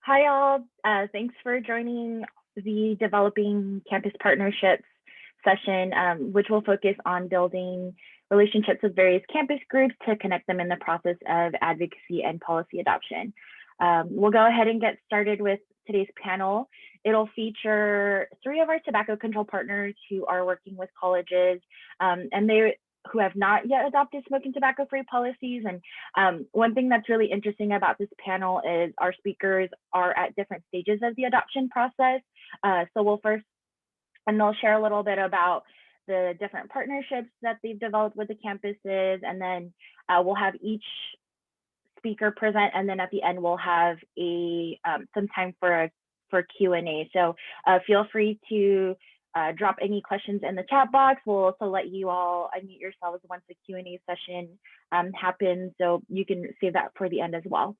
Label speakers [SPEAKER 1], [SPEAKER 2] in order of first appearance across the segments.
[SPEAKER 1] Hi, all. Thanks for joining the Developing Campus Partnerships session, which will focus on building relationships with various campus groups to connect them in the process of advocacy and policy adoption. We'll go ahead and get started with today's panel. It'll feature 3 of our tobacco control partners who are working with colleges, and they who have not yet adopted smoking tobacco-free policies. And one thing that's really interesting about this panel is our speakers are at different stages of the adoption process. So we'll first, and they'll share a little bit about the different partnerships that they've developed with the campuses, and then we'll have each speaker present, and then at the end we'll have some time for Q&A. So feel free to drop any questions in the chat box. We'll also let you all unmute yourselves once the Q&A session happens, so you can save that for the end as well.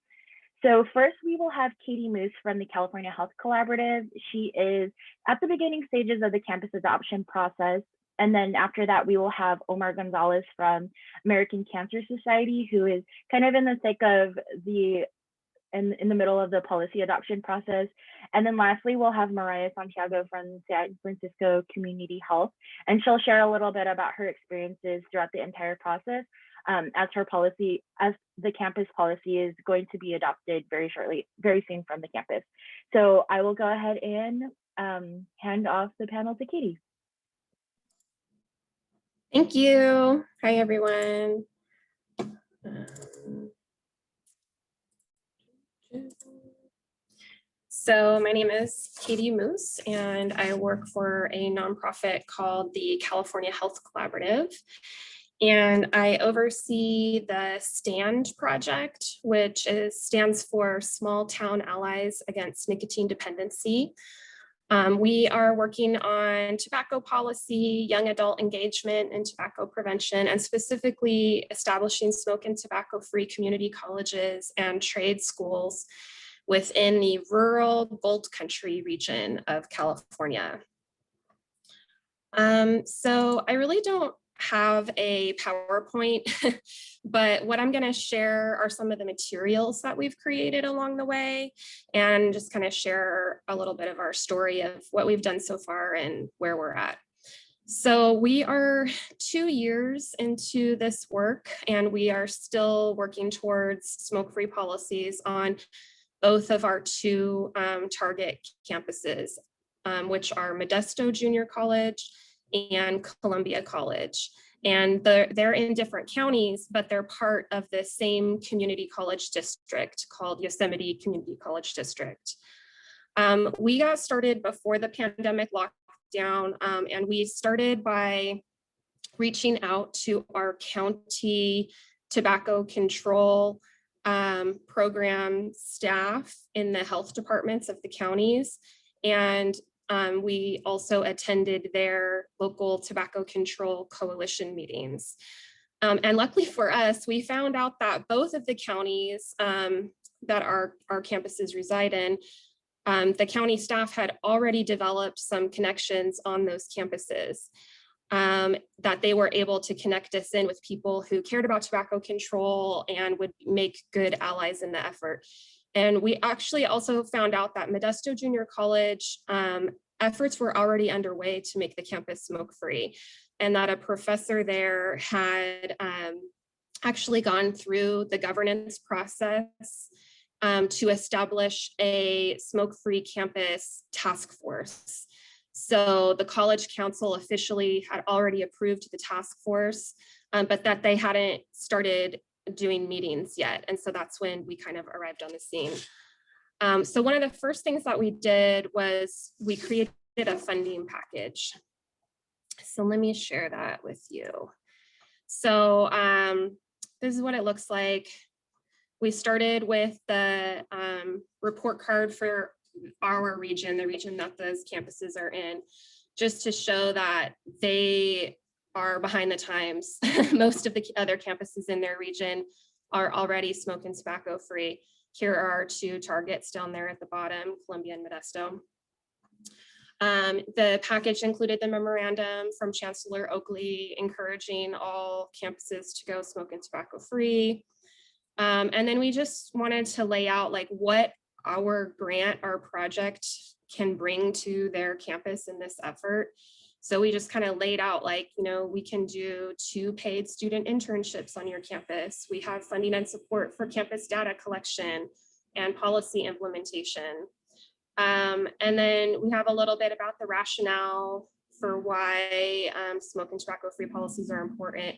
[SPEAKER 1] So first, we will have Katie Moose from the California Health Collaborative. She is at the beginning stages of the campus adoption process. And then after that, we will have Omar Gonzalez from American Cancer Society, who is kind of in the thick of in the middle of the policy adoption process. And then lastly, we'll have Mariah Santiago from San Francisco Community Health, and she'll share a little bit about her experiences throughout the entire process as the campus policy is going to be adopted very soon from the campus. So I will go ahead and hand off the panel to Katie.
[SPEAKER 2] Thank you. Hi, everyone. So my name is Katie Moose, and I work for a nonprofit called the California Health Collaborative. And I oversee the STAND project, which stands for Small Town Allies Against Nicotine Dependency. We are working on tobacco policy, young adult engagement, and tobacco prevention, and specifically establishing smoke and tobacco-free community colleges and trade schools within the rural Gold Country region of California. So I really don't have a PowerPoint, but what I'm going to share are some of the materials that we've created along the way, and just kind of share a little bit of our story of what we've done so far and where we're at. So we are 2 years into this work, and we are still working towards smoke-free policies on both of our 2 target campuses, which are Modesto Junior College and Columbia College. And they're in different counties, but they're part of the same community college district called Yosemite Community College District. We got started before the pandemic lockdown, and we started by reaching out to our county tobacco control program staff in the health departments of the counties. And we also attended their local tobacco control coalition meetings. And luckily for us, we found out that both of the counties that our campuses reside in, the county staff had already developed some connections on those campuses, that they were able to connect us in with people who cared about tobacco control and would make good allies in the effort. And we actually also found out that Modesto Junior College efforts were already underway to make the campus smoke-free, and that a professor there had actually gone through the governance process to establish a smoke-free campus task force. So the college council officially had already approved the task force, but that they hadn't started doing meetings yet. And so that's when we kind of arrived on the scene. So one of the first things that we did was we created a funding package. So let me share that with you. So this is what it looks like. We started with the report card for our region, the region that those campuses are in, just to show that they are behind the times. Most of the other campuses in their region are already smoke and tobacco free. Here are our 2 targets down there at the bottom, Columbia and Modesto. The package included the memorandum from Chancellor Oakley encouraging all campuses to go smoke and tobacco free. And then we just wanted to lay out like what our grant, our project can bring to their campus in this effort. So we just kind of laid out like, we can do 2 paid student internships on your campus. We have funding and support for campus data collection and policy implementation. And then we have a little bit about the rationale for why smoke and tobacco-free policies are important.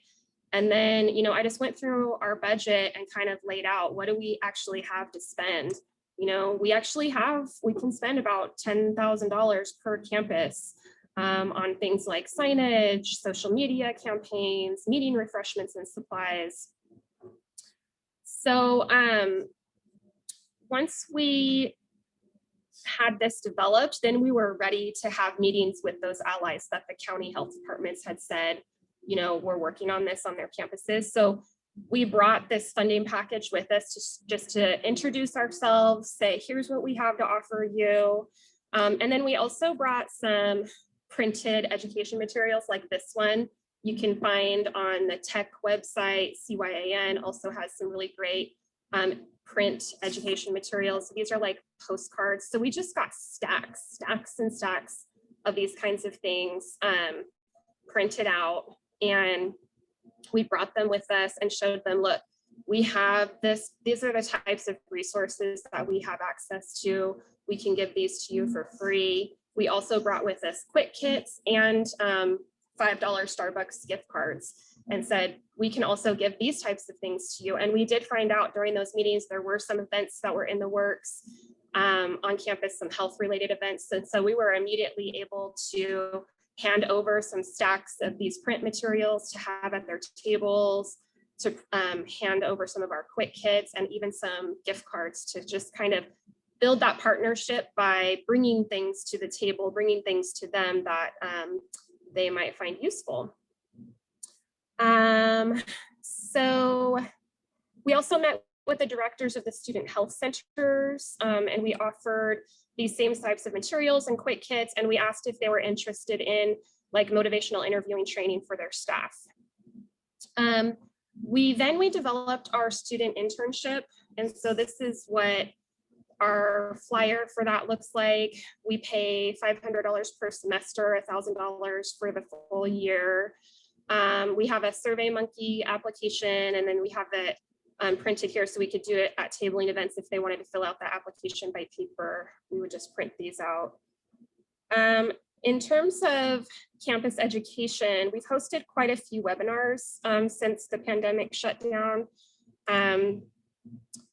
[SPEAKER 2] And then, I just went through our budget and kind of laid out what do we actually have to spend. We can spend about $10,000 per campus on things like signage, social media campaigns, meeting refreshments and supplies. So once we had this developed, then we were ready to have meetings with those allies that the county health departments had said, we're working on this on their campuses. So we brought this funding package with us just to introduce ourselves, say, here's what we have to offer you. And then we also brought some printed education materials like this one. You can find on the tech website. CYAN also has some really great print education materials. These are like postcards. So we just got stacks and stacks of these kinds of things printed out. And we brought them with us and showed them, look, we have this, these are the types of resources that we have access to. We can give these to you for free. We also brought with us quick kits and $5 Starbucks gift cards and said, we can also give these types of things to you. And we did find out during those meetings, there were some events that were in the works on campus, some health related events. And so we were immediately able to hand over some stacks of these print materials to have at their tables, to hand over some of our quick kits and even some gift cards to just kind of build that partnership by bringing things to the table, bringing things to them that they might find useful. So we also met with the directors of the student health centers, and we offered these same types of materials and quick kits, and we asked if they were interested in like motivational interviewing training for their staff. We developed our student internship, and so this is what our flyer for that looks like. We pay $500 per semester, $1,000 for the full year. We have a SurveyMonkey application, and then we have it printed here so we could do it at tabling events. If they wanted to fill out the application by paper, we would just print these out. In terms of campus education, we've hosted quite a few webinars since the pandemic shut down.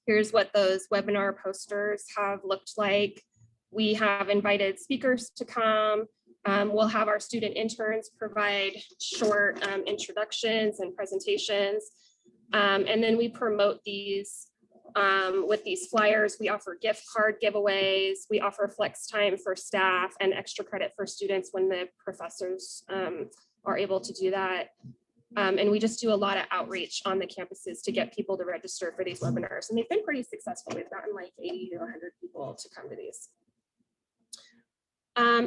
[SPEAKER 2] Here's what those webinar posters have looked like. We have invited speakers to come. We'll have our student interns provide short introductions and presentations. And then we promote these with these flyers. We offer gift card giveaways. We offer flex time for staff and extra credit for students when the professors are able to do that. And we just do a lot of outreach on the campuses to get people to register for these webinars. And they've been pretty successful. We've gotten like 80 to 100 people to come to these.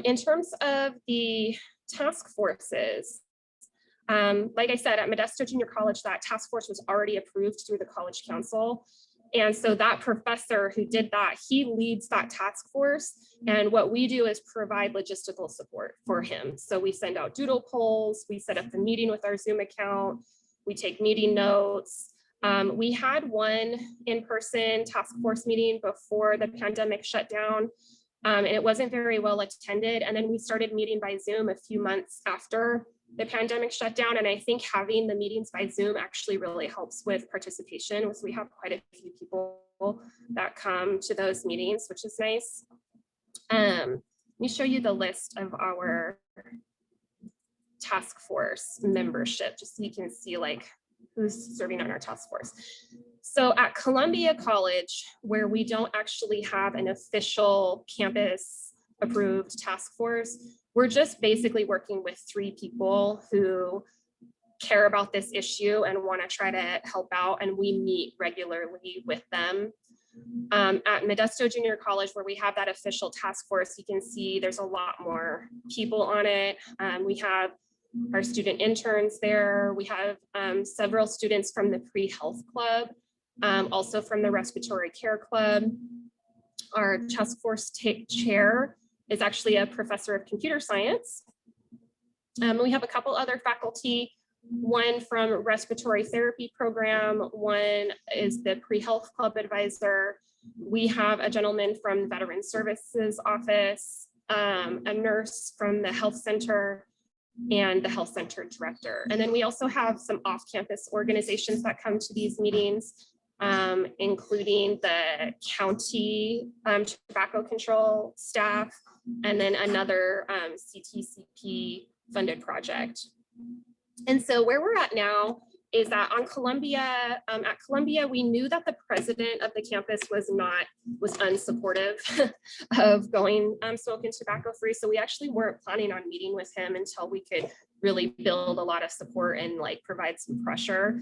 [SPEAKER 2] In terms of the task forces, like I said, at Modesto Junior College, that task force was already approved through the College Council. And so that professor who did that, he leads that task force. And what we do is provide logistical support for him. So we send out doodle polls, we set up the meeting with our Zoom account, we take meeting notes. We had one in-person task force meeting before the pandemic shut down. And it wasn't very well attended. And then we started meeting by Zoom a few months after the pandemic shut down. And I think having the meetings by Zoom actually really helps with participation, because we have quite a few people that come to those meetings, which is nice. Let me show you the list of our task force membership, just so you can see like who's serving on our task force. So at Columbia College, where we don't actually have an official campus approved task force, we're just basically working with 3 people who care about this issue and want to try to help out, and we meet regularly with them. At Modesto Junior College, where we have that official task force, you can see there's a lot more people on it. We have our student interns there. We have several students from the pre-health club, also from the respiratory care club. Our task force chair is actually a professor of computer science. We have a couple other faculty, one from respiratory therapy program, one is the pre-health club advisor. We have a gentleman from the Veteran Services Office, a nurse from the health center, and the health center director. And then we also have some off-campus organizations that come to these meetings, including the county tobacco control staff, and then another CTCP funded project. And so where we're at now is that on Columbia, at Columbia, we knew that the president of the campus was unsupportive of going smoke and tobacco free. So we actually weren't planning on meeting with him until we could really build a lot of support and like provide some pressure.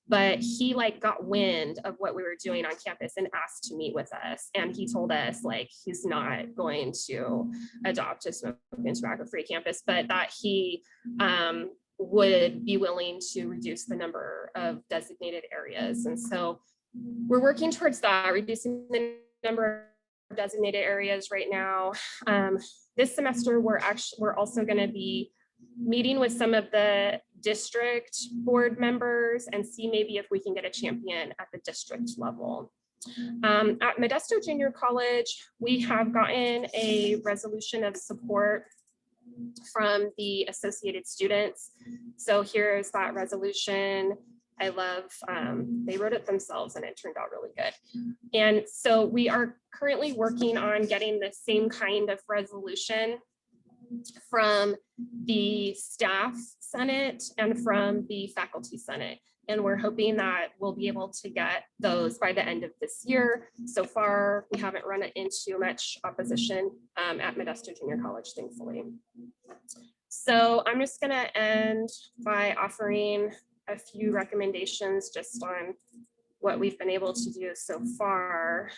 [SPEAKER 2] But he like got wind of what we were doing on campus and asked to meet with us. And he told us like he's not going to adopt a smoke and tobacco free campus, but that he would be willing to reduce the number of designated areas. And so we're working towards that, reducing the number of designated areas right now. This semester, we're also going to be meeting with some of the district board members and see maybe if we can get a champion at the district level. At Modesto Junior College, we have gotten a resolution of support from the associated students. So here's that resolution. I love, they wrote it themselves and it turned out really good. And so we are currently working on getting the same kind of resolution from the staff senate and from the faculty senate. And we're hoping that we'll be able to get those by the end of this year. So far, we haven't run into much opposition at Modesto Junior College, thankfully. So I'm just gonna end by offering a few recommendations just on what we've been able to do so far.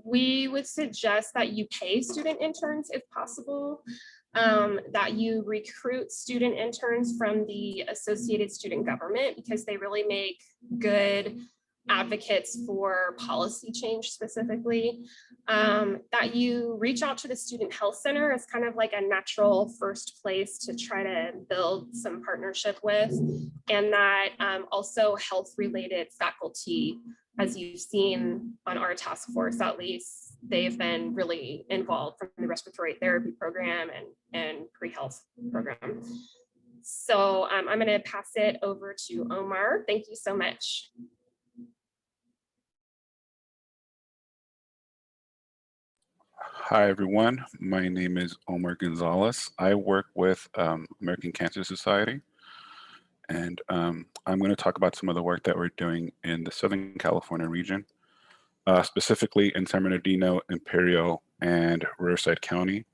[SPEAKER 2] We would suggest that you pay student interns if possible, that you recruit student interns from the Associated Student Government because they really make good advocates for policy change specifically, that you reach out to the Student Health Center as kind of like a natural first place to try to build some partnership with, and that also health related faculty, as you've seen on our task force, at least they've been really involved from the respiratory therapy program and pre-health program. So I'm going to pass it over to Omar. Thank you so much.
[SPEAKER 3] Hi, everyone. My name is Omar Gonzalez. I work with American Cancer Society, and I'm going to talk about some of the work that we're doing in the Southern California region, specifically in San Bernardino, Imperial, and Riverside County.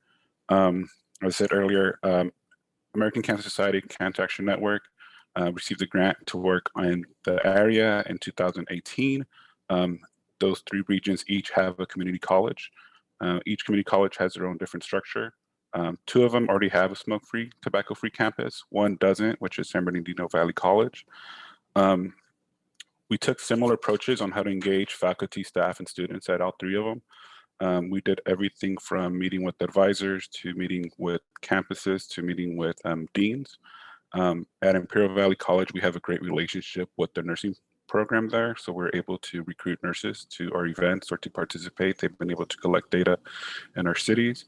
[SPEAKER 3] As I said earlier, American Cancer Society Cancer Action Network received a grant to work in the area in 2018. Those three regions each have a community college. Each community college has their own different structure. Two of them already have a smoke-free, tobacco-free campus. One doesn't, which is San Bernardino Valley College. We took similar approaches on how to engage faculty, staff, and students at all three of them. We did everything from meeting with advisors to meeting with campuses to meeting with deans. At Imperial Valley College, we have a great relationship with the nursing program there. So we're able to recruit nurses to our events or to participate. They've been able to collect data in our cities.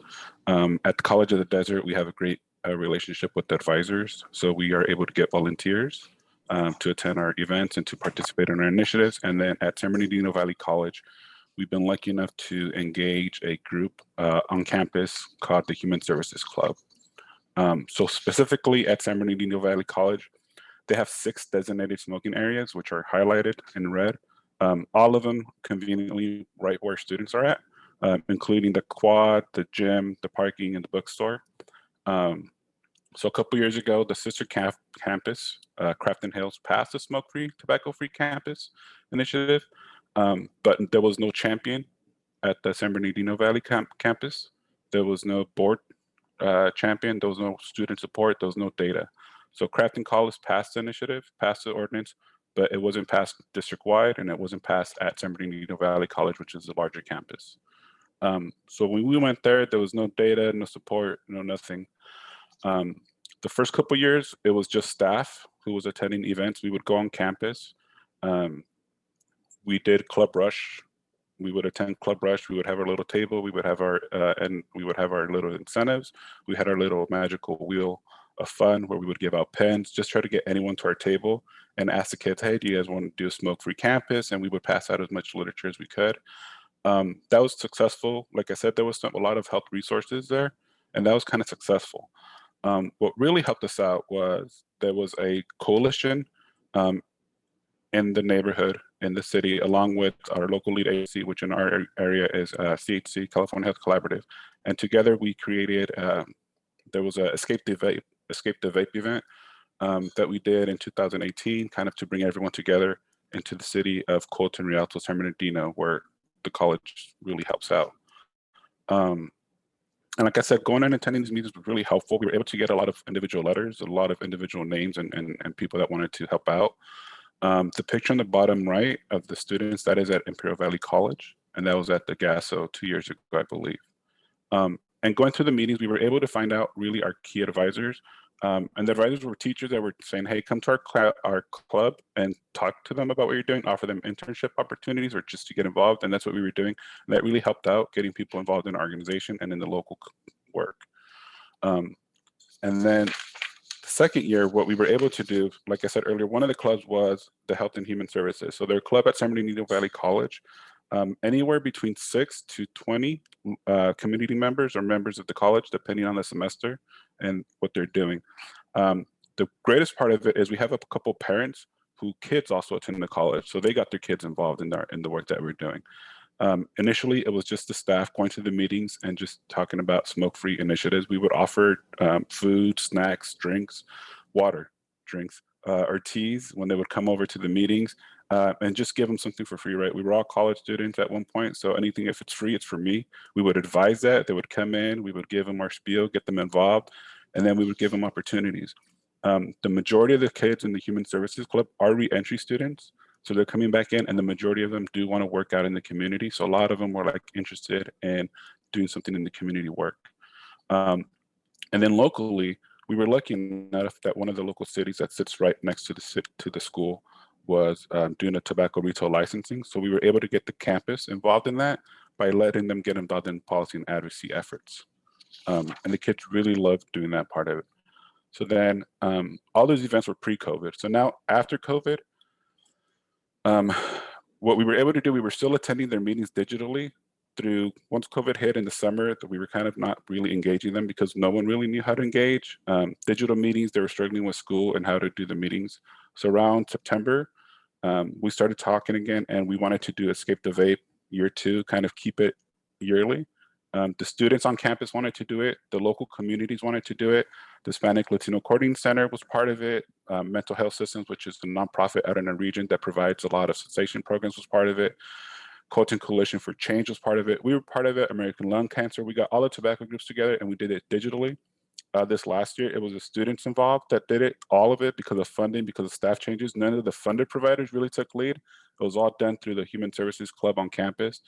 [SPEAKER 3] At the College of the Desert, we have a great relationship with the advisors. So we are able to get volunteers to attend our events and to participate in our initiatives. And then at San Bernardino Valley College, we've been lucky enough to engage a group on campus called the Human Services Club. So specifically at San Bernardino Valley College, they have 6 designated smoking areas, which are highlighted in red. All of them conveniently right where students are at, including the quad, the gym, the parking, and the bookstore. So a couple years ago, the sister campus, Crafton Hills, passed a smoke-free, tobacco-free campus initiative, but there was no champion at the San Bernardino Valley campus. There was no board champion, there was no student support, there was no data. So Crafton College passed the initiative, passed the ordinance, but it wasn't passed district-wide, and it wasn't passed at San Bernardino Valley College, which is a larger campus. So when we went there was no data, no support, no nothing. The first couple years, it was just staff who was attending events. We would go on campus. We did Club Rush. We would attend Club Rush. We would have our little table. We would have our and we would have our little incentives. We had our little magical wheel of fun where we would give out pens, just try to get anyone to our table and ask the kids, "Hey, do you guys want to do a smoke-free campus?" And we would pass out as much literature as we could. That was successful. Like I said, there was a lot of health resources there, and that was kind of successful. What really helped us out was there was a coalition in the neighborhood, in the city, along with our local lead agency, which in our area is CHC, California Health Collaborative. And together we created, there was a Escape the Vape event that we did in 2018, kind of to bring everyone together into the city of Colton, Rialto, San Bernardino, where the college really helps out. And like I said, going and attending these meetings was really helpful. We were able to get a lot of individual letters, a lot of individual names and people that wanted to help out. The picture on the bottom right of the students, that is at Imperial Valley College, and that was at the GASO 2 years ago, I believe. And going through the meetings, we were able to find out really our key advisors. And the advisors were teachers that were saying, "Hey, come to our club and talk to them about what you're doing, offer them internship opportunities or just to get involved." And that's what we were doing. And that really helped out getting people involved in our organization and in the local work. And then the second year, what we were able to do, like I said earlier, one of the clubs was the Health and Human Services. So their club at San Bernardino Valley College, anywhere between 6 to 20 community members or members of the college, depending on the semester and what they're doing. The greatest part of it is we have a couple parents who kids also attend the college. So they got their kids involved in the work that we're doing. Initially, it was just the staff going to the meetings and just talking about smoke-free initiatives. We would offer food, snacks, drinks, water, drinks, or teas when they would come over to the meetings and just give them something for free, right? We were all college students at one point, so anything, if it's free, it's for me. We would advise that. They would come in, we would give them our spiel, get them involved, and then we would give them opportunities. The majority of the kids in the Human Services Club are re-entry students. So they're coming back in, and the majority of them do want to work out in the community. So a lot of them were like interested in doing something in the community work. And then locally, we were lucky enough that one of the local cities that sits right next to the school was doing a tobacco retail licensing. So we were able to get the campus involved in that by letting them get involved in policy and advocacy efforts. And the kids really loved doing that part of it. So then all those events were pre-COVID. So now after COVID, what we were able to do, we were still attending their meetings digitally through, once COVID hit in the summer, that we were kind of not really engaging them because no one really knew how to engage. Digital meetings, they were struggling with school and how to do the meetings. So around September, we started talking again, and we wanted to do Escape the Vape year 2, kind of keep it yearly. The students on campus wanted to do it. The local communities wanted to do it. The Hispanic Latino Coordinating Center was part of it. Mental Health Systems, which is a nonprofit out in the region that provides a lot of cessation programs, was part of it. Colton Coalition for Change was part of it. We were part of it. American Lung Cancer. We got all the tobacco groups together, and we did it digitally. This last year, it was the students involved that did it, all of it, because of funding, because of staff changes. None of the funded providers really took lead. It was all done through the Human Services Club on campus.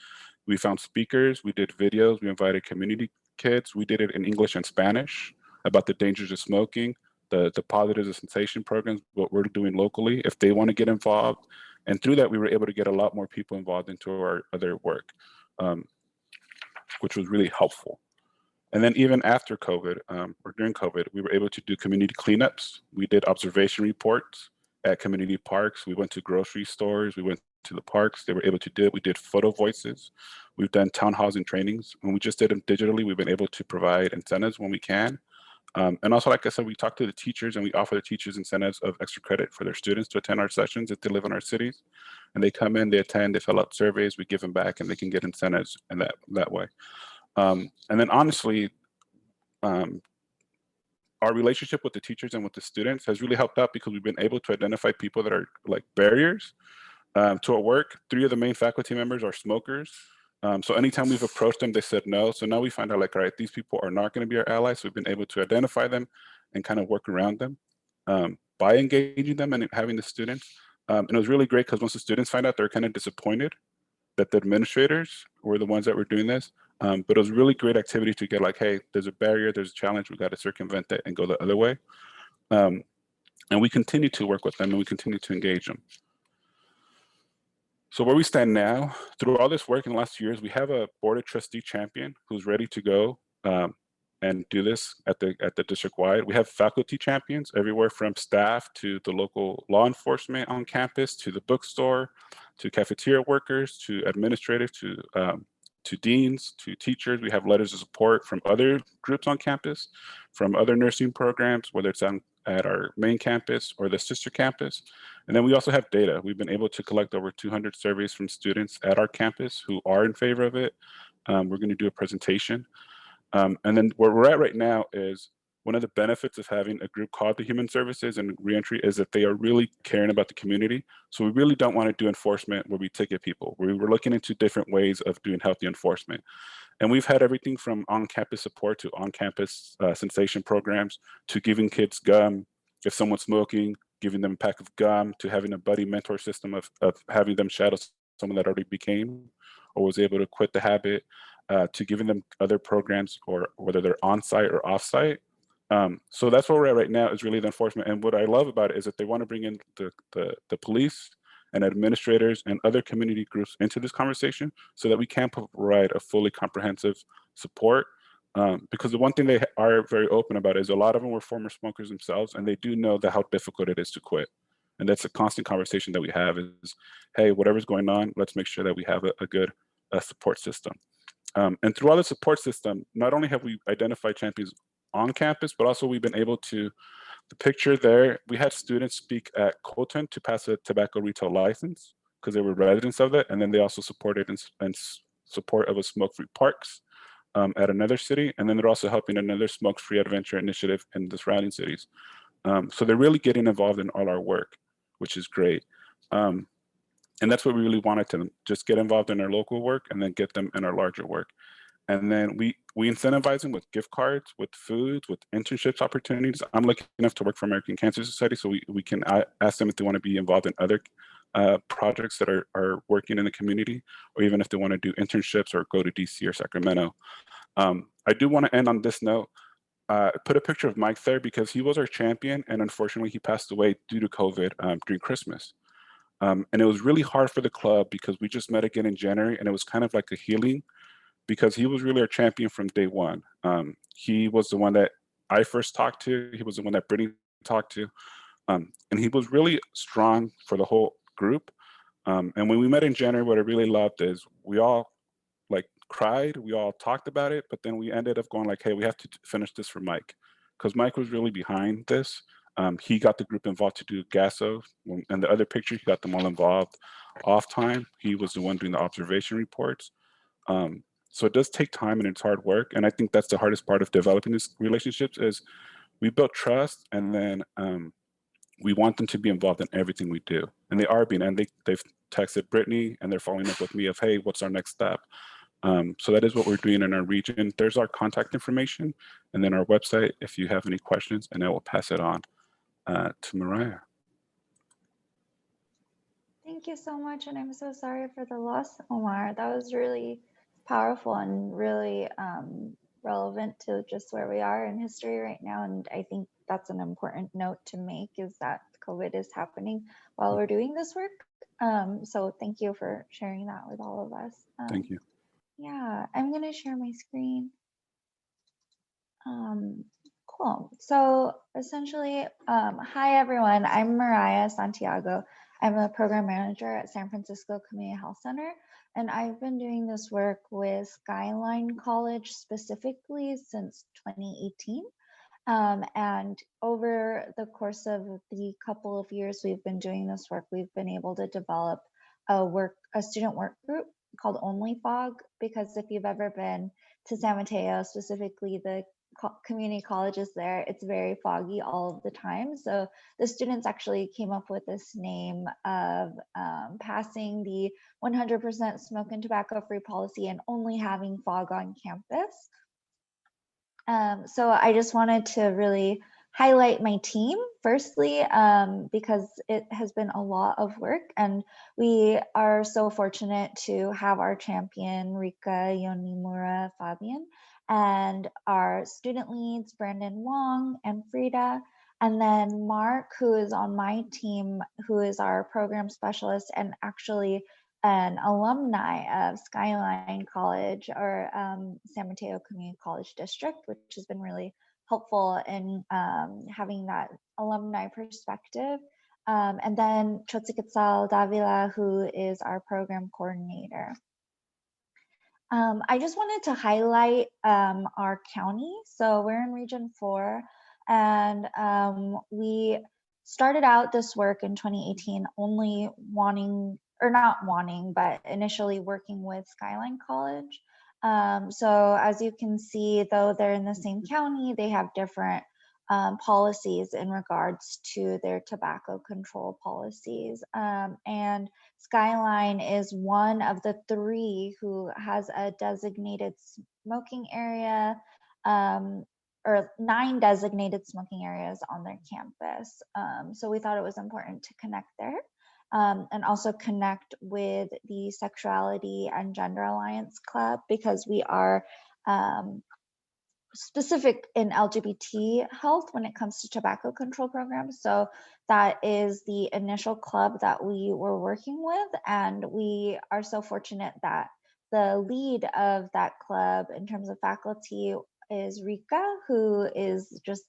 [SPEAKER 3] We found speakers, we did videos, we invited community kids. We did it in English and Spanish about the dangers of smoking, the positives of cessation programs, what we're doing locally, if they want to get involved. And through that, we were able to get a lot more people involved into our other work, which was really helpful. And then even after COVID, or during COVID, we were able to do community cleanups. We did observation reports at community parks. We went to grocery stores. We went to the parks. They were able to do it. We did photo voices. We've done town halls and trainings. When we just did them digitally, we've been able to provide incentives when we can. And also, like I said, we talk to the teachers and we offer the teachers incentives of extra credit for their students to attend our sessions if they live in our cities. And they come in, they attend, they fill out surveys, we give them back, and they can get incentives in that way. And then honestly, our relationship with the teachers and with the students has really helped out because we've been able to identify people that are like barriers to our work. 3 of the main faculty members are smokers. So anytime we've approached them, they said no. So now we find out like, all right, these people are not going to be our allies. So we've been able to identify them and kind of work around them by engaging them and having the students. And it was really great because once the students find out, they're kind of disappointed that the administrators were the ones that were doing this. But it was a really great activity to get like, hey, there's a barrier, there's a challenge, we got to circumvent that and go the other way. And we continue to work with them and we continue to engage them. So where we stand now, through all this work in the last 2 years, we have a board of trustee champion who's ready to go and do this at the district wide. We have faculty champions everywhere from staff to the local law enforcement on campus, to the bookstore, to cafeteria workers, to administrators, to deans, to teachers. We have letters of support from other groups on campus, from other nursing programs, whether it's at our main campus or the sister campus. And then we also have data. We've been able to collect over 200 surveys from students at our campus who are in favor of it. We're going to do a presentation. And then where we're at right now is one of the benefits of having a group called the Human Services and Reentry is that they are really caring about the community. So we really don't want to do enforcement where we ticket people. We're looking into different ways of doing healthy enforcement. And we've had everything from on-campus support to on-campus cessation programs to giving kids gum if someone's smoking, giving them a pack of gum, to having a buddy mentor system of having them shadow someone that already became or was able to quit the habit, to giving them other programs, or whether they're on-site or off-site. So that's where we're at right now, is really the enforcement. And what I love about it is that they want to bring in the police and administrators and other community groups into this conversation so that we can provide a fully comprehensive support. Because the one thing they are very open about is a lot of them were former smokers themselves, and they do know that how difficult it is to quit. And that's a constant conversation that we have is, hey, whatever's going on, let's make sure that we have a good support system. And through all the support system, not only have we identified champions on campus, but also we've been able to, the picture there, we had students speak at Colton to pass a tobacco retail license because they were residents of it. And then they also supported in support of a smoke-free parks at another city. And then they're also helping another smoke-free adventure initiative in the surrounding cities. So they're really getting involved in all our work, which is great. And that's what we really wanted to just get involved in our local work and then get them in our larger work. And then we incentivize them with gift cards, with foods, with internships opportunities. I'm lucky enough to work for American Cancer Society, so we can ask them if they want to be involved in other projects that are working in the community, or even if they want to do internships or go to DC or Sacramento. I do want to end on this note. Put a picture of Mike there because he was our champion, and unfortunately he passed away due to COVID during Christmas. And it was really hard for the club because we just met again in January, and it was kind of like a healing because he was really our champion from day one. He was the one that I first talked to. He was the one that Brittany talked to. And he was really strong for the whole group. And when we met in January, what I really loved is we all like cried, we all talked about it, but then we ended up going like, hey, we have to finish this for Mike, because Mike was really behind this. He got the group involved to do GASO, and the other picture, he got them all involved off time. He was the one doing the observation reports. So it does take time and it's hard work. And I think that's the hardest part of developing these relationships is we build trust, and then we want them to be involved in everything we do. And they are being, and they've texted Brittany and they're following up with me of, hey, what's our next step? So that is what we're doing in our region. There's our contact information and then our website if you have any questions, and I will pass it on to Mariah.
[SPEAKER 4] Thank you so much. And I'm so sorry for the loss, Omar. That was really powerful and really relevant to just where we are in history right now. And I think that's an important note to make, is that COVID is happening while we're doing this work. So thank you for sharing that with all of us.
[SPEAKER 3] Thank you.
[SPEAKER 4] Yeah, I'm going to share my screen. Cool. So essentially, hi everyone, I'm Mariah Santiago. I'm a program manager at San Francisco Community Health Center, and I've been doing this work with Skyline College specifically since 2018. And over the course of the couple of years we've been doing this work, we've been able to develop a student work group called Only Fog, because if you've ever been to San Mateo, specifically the community colleges there, it's very foggy all of the time. So the students actually came up with this name of passing the 100% smoke and tobacco free policy and only having fog on campus. So I just wanted to really highlight my team firstly, because it has been a lot of work, and we are so fortunate to have our champion Rika Yonimura Fabian and our student leads Brandon Wong and Frida, and then Mark, who is on my team, who is our program specialist and actually an alumni of Skyline College or San Mateo Community College District, which has been really helpful in having that alumni perspective. And then Chotziketsal Davila, who is our program coordinator. I just wanted to highlight our county. So we're in Region 4, and we started out this work in 2018 only wanting, or not wanting, but initially working with Skyline College. So as you can see, though they're in the same county, they have different policies in regards to their tobacco control policies. And Skyline is one of the 3 who has a designated smoking area, or 9 designated smoking areas on their campus. So we thought it was important to connect there. And also connect with the Sexuality and Gender Alliance Club, because we are specific in LGBT health when it comes to tobacco control programs. So that is the initial club that we were working with. And we are so fortunate that the lead of that club in terms of faculty is Rika, who is just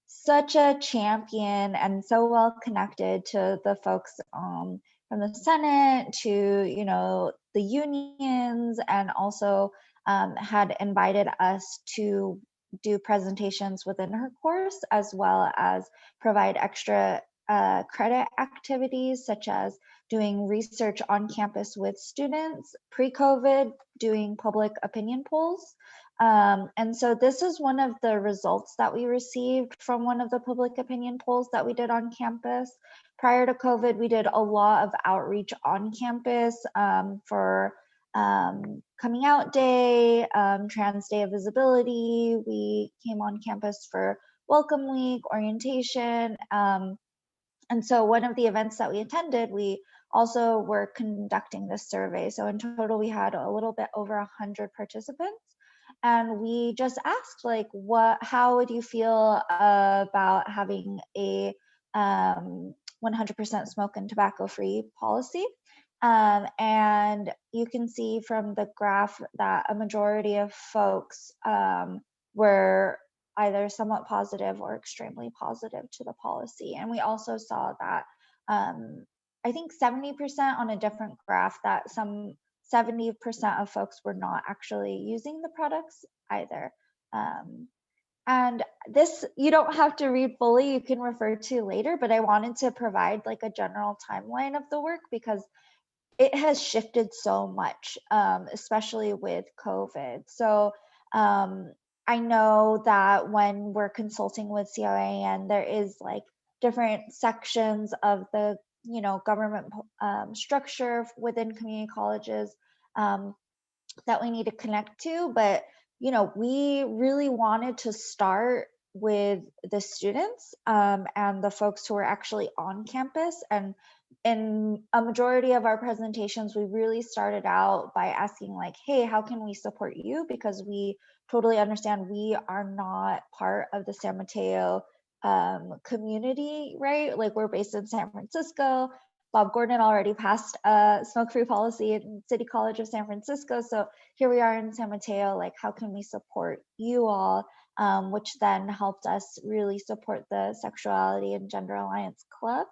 [SPEAKER 4] such a champion and so well connected to the folks from the Senate to, the unions, and also had invited us to do presentations within her course, as well as provide extra credit activities, such as doing research on campus with students, pre-COVID, doing public opinion polls. And so this is one of the results that we received from one of the public opinion polls that we did on campus. Prior to COVID, we did a lot of outreach on campus for Coming Out Day, Trans Day of Visibility. We came on campus for Welcome Week, orientation. And so one of the events that we attended, we also were conducting this survey. So in total, we had a little bit over 100 participants. And we just asked, like, how would you feel about having a 100% smoke and tobacco-free policy? And you can see from the graph that a majority of folks were either somewhat positive or extremely positive to the policy. And we also saw that I think 70% on a different graph, that some 70% of folks were not actually using the products either. And this, you don't have to read fully, you can refer to later, but I wanted to provide like a general timeline of the work because it has shifted so much, especially with COVID. So I know that when we're consulting with COAN, there is like different sections of the government structure within community colleges that we need to connect to. But we really wanted to start with the students and the folks who are actually on campus. And in a majority of our presentations, we really started out by asking like, hey, how can we support you? Because we totally understand we are not part of the San Mateo community, right? Like we're based in San Francisco. Bob Gordon already passed a smoke-free policy in City College of San Francisco. So here we are in San Mateo, like how can we support you all? Which then helped us really support the Sexuality and Gender Alliance Club.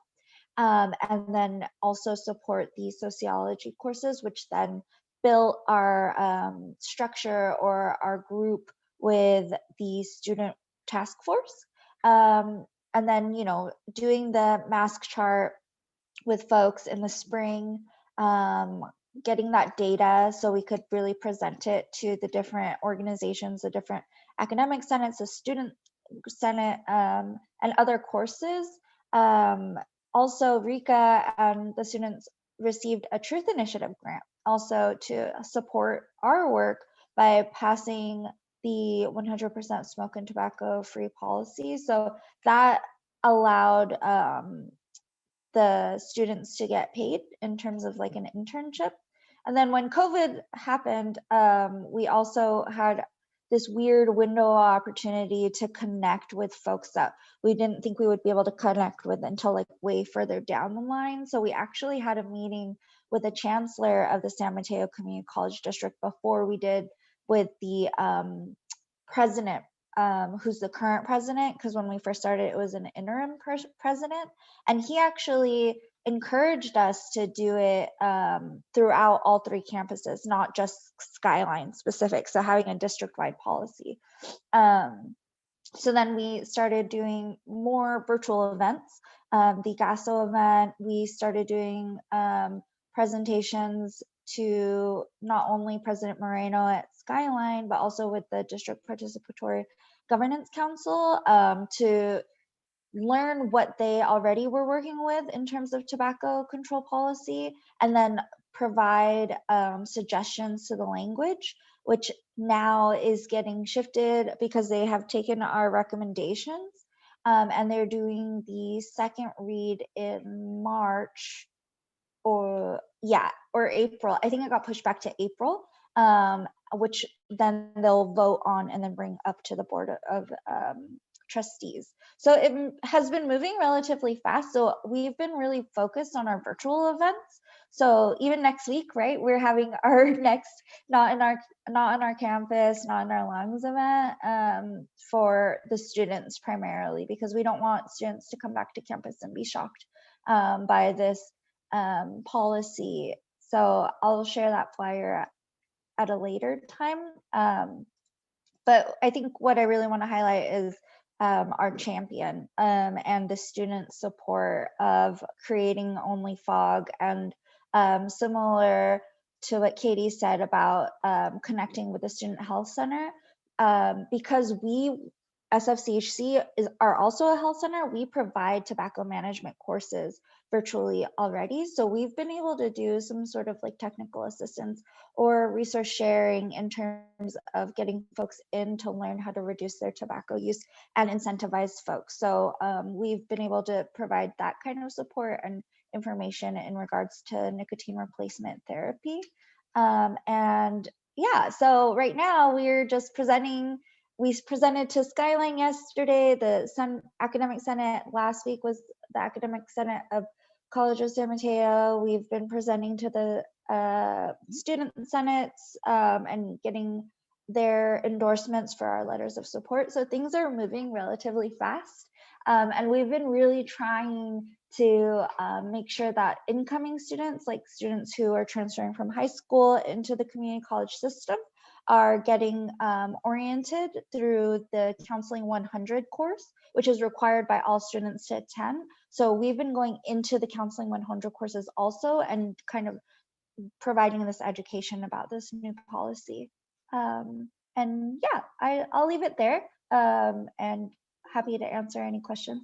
[SPEAKER 4] And then also support the sociology courses, which then built our structure or our group with the student task force. And then, doing the mask chart with folks in the spring, getting that data so we could really present it to the different organizations, the different academic senates, the student senate, and other courses. Also, Rika and the students received a Truth Initiative grant also to support our work by passing the 100% smoke and tobacco free policy. So that allowed the students to get paid in terms of like an internship. And then when COVID happened, we also had this weird window of opportunity to connect with folks that we didn't think we would be able to connect with until like way further down the line. So we actually had a meeting with the chancellor of the San Mateo Community College District before we did with the president, who's the current president, because when we first started, it was an interim president. And he actually encouraged us to do it throughout all 3 campuses, not just Skyline specific, so having a district-wide policy. So then we started doing more virtual events. The GASO event, we started doing presentations to not only President Moreno at Skyline, but also with the District Participatory Governance Council to learn what they already were working with in terms of tobacco control policy, and then provide suggestions to the language, which now is getting shifted because they have taken our recommendations, and they're doing the second read in March or April. I think it got pushed back to April, which then they'll vote on and then bring up to the Board of Trustees. So it has been moving relatively fast. So we've been really focused on our virtual events. So even next week, right, we're having our next not on our campus, not in our lungs event for the students primarily, because we don't want students to come back to campus and be shocked by this policy. So I'll share that flyer at a later time. But I think what I really want to highlight is our champion and the student support of creating Only Fog, and similar to what Katie said about connecting with the Student Health Center, because we, SFCHC, are also a health center, we provide tobacco management courses virtually already. So we've been able to do some sort of like technical assistance or resource sharing in terms of getting folks in to learn how to reduce their tobacco use and incentivize folks. So we've been able to provide that kind of support and information in regards to nicotine replacement therapy. And yeah, so right now we're just presenting. We presented to Skyline yesterday. The Academic Senate last week was the Academic Senate of College of San Mateo. We've been presenting to the student senates and getting their endorsements for our letters of support. So things are moving relatively fast. And we've been really trying to make sure that incoming students, like students who are transferring from high school into the community college system, are getting oriented through the Counseling 100 course, which is required by all students to attend. So we've been going into the Counseling 100 courses also and kind of providing this education about this new policy. And yeah, I'll leave it there and happy to answer any questions.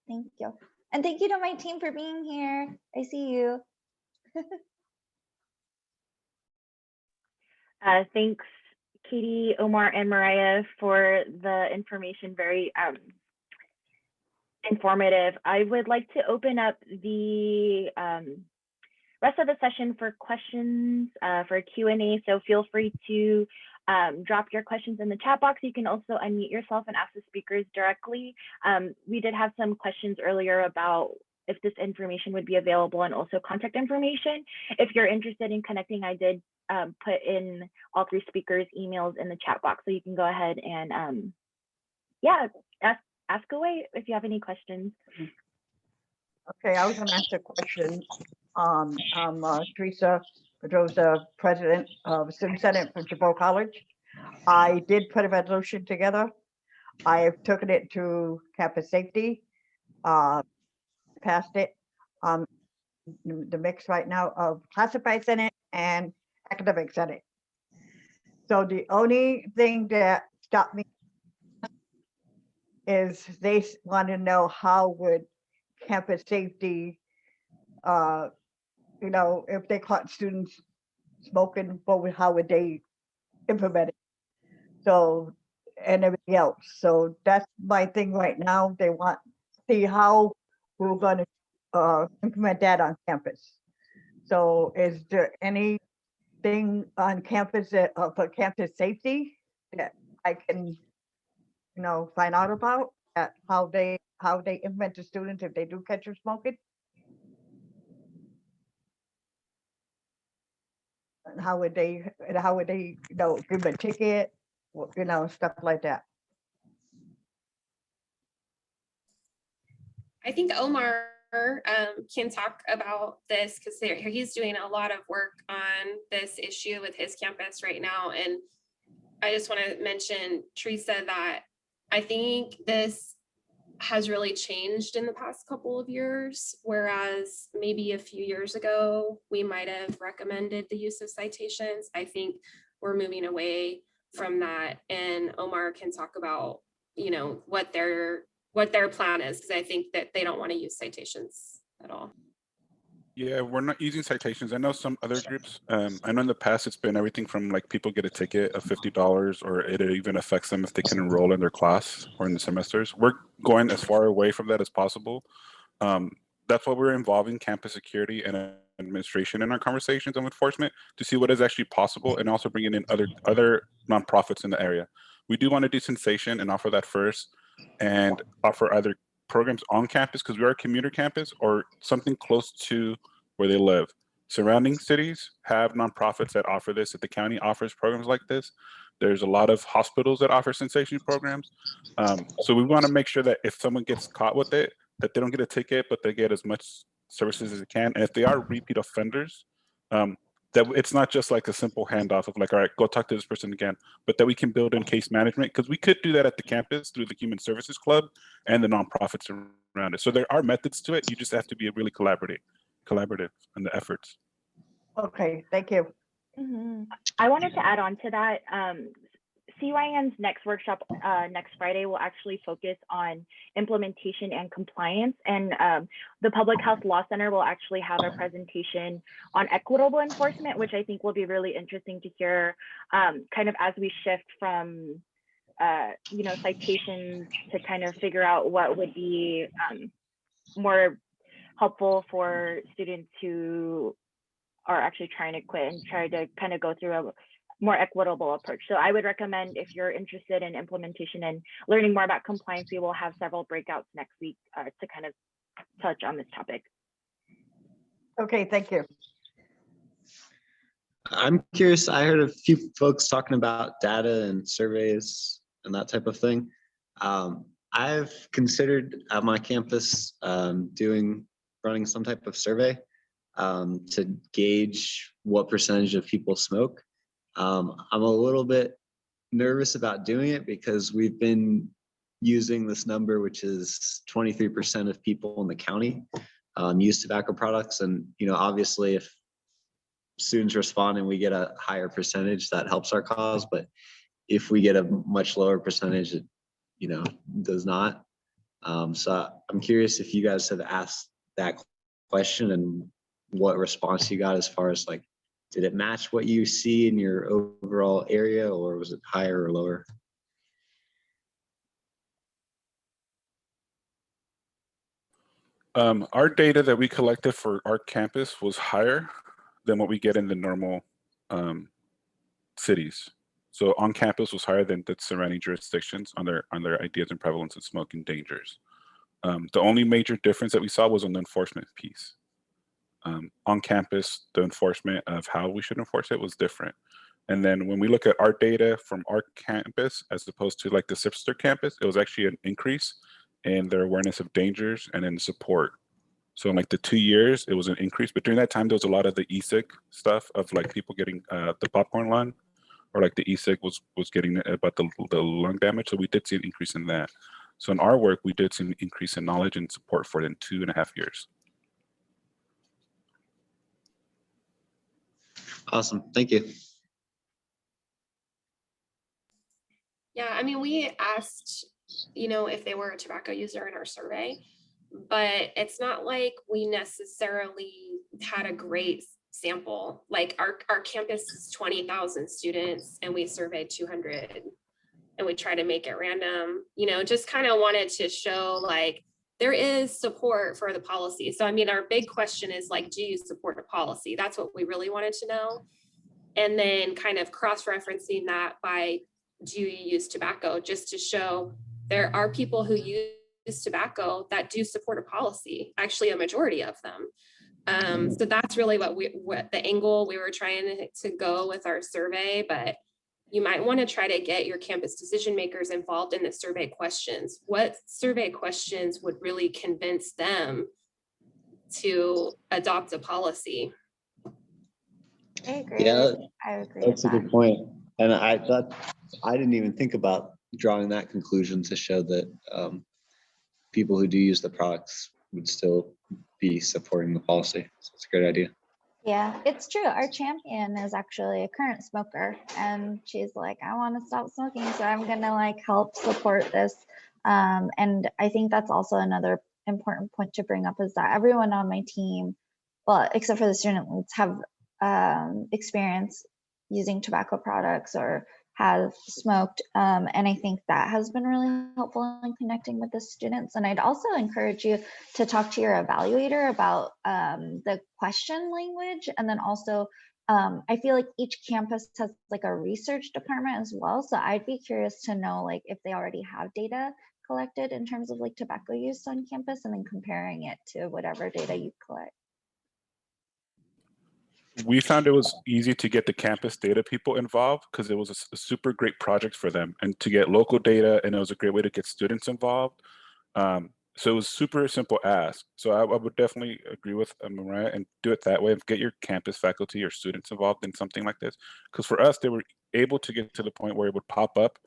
[SPEAKER 4] Thank you. And thank you to my team for being here. I see you.
[SPEAKER 1] Thanks, Katie, Omar, and Mariah for the information. Very informative. I would like to open up the rest of the session for questions, for Q&A. So feel free to drop your questions in the chat box. You can also unmute yourself and ask the speakers directly. We did have some questions earlier about if this information would be available, and also contact information. If you're interested in connecting, I did put in all 3 speakers' emails in the chat box, so you can go ahead and yeah, ask away if you have any questions.
[SPEAKER 5] Okay, I was going to ask a question. I'm Teresa Pedrosa, president of Student Senate for Jabot College. I did put a resolution together. I have taken it to campus safety, passed it. The mix right now of classified Senate and academic Senate. So the only thing that stopped me is they want to know how would campus safety, you know, if they caught students smoking, how would they implemented. So, and everything else. So that's my thing right now. They want to see how we're going to implement that on campus. So is there anything on campus that, for campus safety that I can, find out about how they implement the students if they do catch them smoking? And how would they, give them a ticket, stuff like that.
[SPEAKER 2] I think Omar can talk about this because he's doing a lot of work on this issue with his campus right now. And I just want to mention, Teresa, that I think this has really changed in the past couple of years, whereas maybe a few years ago, we might have recommended the use of citations. I think we're moving away from that. And Omar can talk about, what their plan is, because I think that they don't want to use citations at all.
[SPEAKER 3] Yeah, we're not using citations. I know some other groups, I know in the past it's been everything from like people get a ticket of $50 or it even affects them if they can enroll in their class or in the semesters. We're going as far away from that as possible. That's why we're involving campus security and administration in our conversations on enforcement to see what is actually possible and also bringing in other nonprofits in the area. We do want to do sensation and offer that first and offer other programs on campus because we are a commuter campus or something close to where they live. Surrounding cities have nonprofits that offer this. If the county offers programs like this, there's a lot of hospitals that offer sensation programs. So we want to make sure that if someone gets caught with it, that they don't get a ticket, but they get as much services as they can. And if they are repeat offenders, that it's not just like a simple handoff of like, all right, go talk to this person again, but that we can build in case management because we could do that at the campus through the Human Services Club and the nonprofits around it. So there are methods to it. You just have to be really collaborative in the efforts.
[SPEAKER 5] Okay, thank you.
[SPEAKER 1] I wanted to add on to that. CYN's next workshop next Friday will actually focus on implementation and compliance, and the Public Health Law Center will actually have a presentation on equitable enforcement, which I think will be really interesting to hear kind of as we shift from citations to kind of figure out what would be more helpful for students who are actually trying to quit and try to kind of go through a more equitable approach. So I would recommend if you're interested in implementation and learning more about compliance, we will have several breakouts next week to kind of touch on this topic.
[SPEAKER 5] Okay, thank you.
[SPEAKER 6] I'm curious, I heard a few folks talking about data and surveys and that type of thing. I've considered at my campus running some type of survey to gauge what percentage of people smoke. I'm a little bit nervous about doing it because we've been using this number, which is 23% of people in the county use tobacco products. And, obviously if students respond and we get a higher percentage, that helps our cause. But if we get a much lower percentage, it, does not. So I'm curious if you guys have asked that question and what response you got as far as like, did it match what you see in your overall area or was it higher or lower?
[SPEAKER 3] Our data that we collected for our campus was higher than what we get in the normal cities. So on campus was higher than the surrounding jurisdictions on their ideas and prevalence of smoking dangers. The only major difference that we saw was on the enforcement piece. On campus, the enforcement of how we should enforce it was different. And then when we look at our data from our campus, as opposed to like the sister campus, it was actually an increase in their awareness of dangers and in support. So in like the 2 years, it was an increase. But during that time, there was a lot of the e-cig stuff of like people getting the popcorn lung, or like the e-cig was getting about the lung damage. So we did see an increase in that. So in our work, we did see an increase in knowledge and support for it in 2.5 years.
[SPEAKER 6] Awesome, thank you.
[SPEAKER 2] Yeah, I mean, we asked, if they were a tobacco user in our survey, but it's not like we necessarily had a great sample. Like our campus is 20,000 students and we surveyed 200 and we try to make it random, you know, just kind of wanted to show like there is support for the policy. So I mean, our big question is like, do you support a policy? That's what we really wanted to know. And then kind of cross-referencing that by, do you use tobacco, just to show there are people who use tobacco that do support a policy, actually a majority of them. So that's really what the angle we were trying to go with our survey, but you might want to try to get your campus decision makers involved in the survey questions. What survey questions would really convince them to adopt a policy?
[SPEAKER 4] I agree.
[SPEAKER 6] Yeah,
[SPEAKER 4] I agree
[SPEAKER 6] that's
[SPEAKER 4] with
[SPEAKER 6] a
[SPEAKER 4] that.
[SPEAKER 6] good point. And I thought, I didn't even think about drawing that conclusion to show that people who do use the products would still be supporting the policy. So it's a great idea.
[SPEAKER 4] Yeah, it's true. Our champion is actually a current smoker, and she's like, I want to stop smoking, so I'm gonna like help support this. And I think that's also another important point to bring up is that everyone on my team, well, except for the student leads, have experience using tobacco products or have smoked. And I think that has been really helpful in connecting with the students. And I'd also encourage you to talk to your evaluator about the question language. And then also, I feel like each campus has like a research department as well. So I'd be curious to know like if they already have data collected in terms of like tobacco use on campus and then comparing it to whatever data you collect.
[SPEAKER 3] We found it was easy to get the campus data people involved because it was a super great project for them and to get local data, and it was a great way to get students involved. So it was super simple ask. So I would definitely agree with Mariah and do it that way. Get your campus faculty or students involved in something like this. Because for us, they were able to get to the point where it would pop up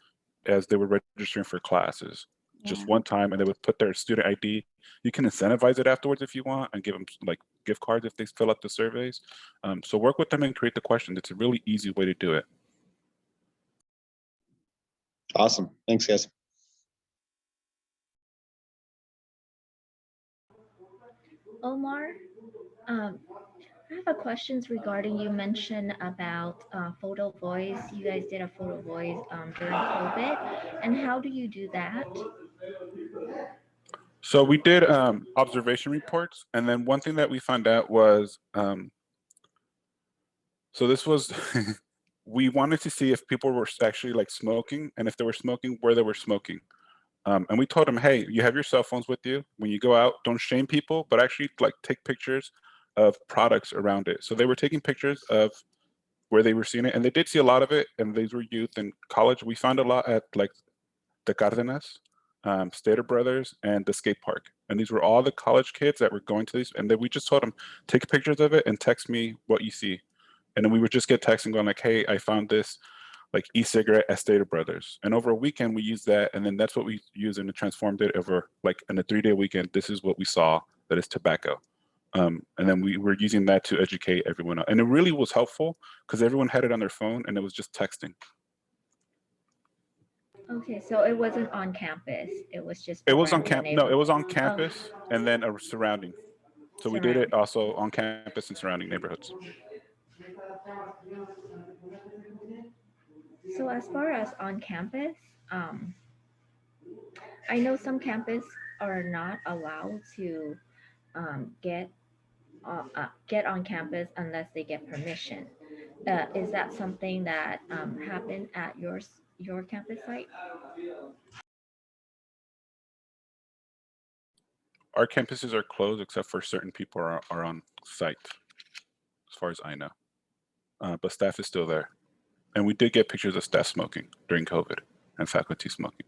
[SPEAKER 3] as they were registering for classes. Just one time, and they would put their student ID. You can incentivize it afterwards if you want and give them like gift cards if they fill out the surveys. So work with them and create the questions. It's a really easy way to do it.
[SPEAKER 6] Awesome. Thanks, guys.
[SPEAKER 7] Omar, I have a questions regarding you mentioned about photo voice. You guys did a photo voice during COVID, and how do you do that?
[SPEAKER 3] So we did observation reports, and then one thing that we found out was, so this was, we wanted to see if people were actually like smoking, and if they were smoking, where they were smoking. And we told them, hey, you have your cell phones with you. When you go out, don't shame people, but actually like take pictures of products around it. So they were taking pictures of where they were seeing it, and they did see a lot of it, and these were youth in college. We found a lot at like the Cardenas, Stater Brothers, and the skate park. And these were all the college kids that were going to these, and then we just told them, take pictures of it and text me what you see. And then we would just get texts and going like, hey, I found this like e-cigarette at Stater Brothers. And over a weekend, we used that, and then that's what we used and transformed it over like in a 3-day weekend. This is what we saw that is tobacco. And then we were using that to educate everyone else. And it really was helpful because everyone had it on their phone and it was just texting.
[SPEAKER 7] Okay, so it wasn't on campus. It was just
[SPEAKER 3] It was on
[SPEAKER 7] around the
[SPEAKER 3] camp. No, it
[SPEAKER 7] neighborhood.
[SPEAKER 3] was on campus and then a surrounding. So we did it also on campus and surrounding neighborhoods.
[SPEAKER 7] So as far as on campus, I know some campus are not allowed to get on campus unless they get permission. Is that something that happened at your campus site?
[SPEAKER 3] Our campuses are closed except for certain people are on site, as far as I know. But staff is still there. And we did get pictures of staff smoking during COVID and faculty smoking.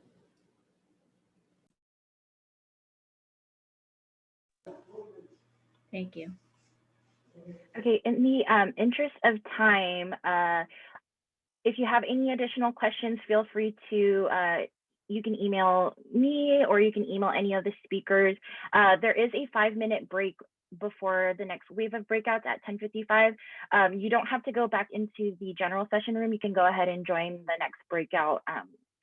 [SPEAKER 7] Thank you.
[SPEAKER 1] Okay, in the interest of time, if you have any additional questions, feel free to, you can email me or you can email any of the speakers. There is a 5-minute break before the next wave of breakouts at 10:55. You don't have to go back into the general session room. You can go ahead and join the next breakout,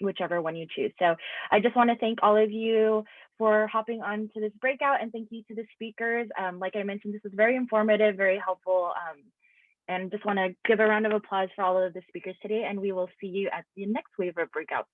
[SPEAKER 1] whichever one you choose. So I just want to thank all of you for hopping on to this breakout, and thank you to the speakers. Like I mentioned, this was very informative, very helpful And just want to give a round of applause for all of the speakers today, and we will see you at the next wave of breakouts.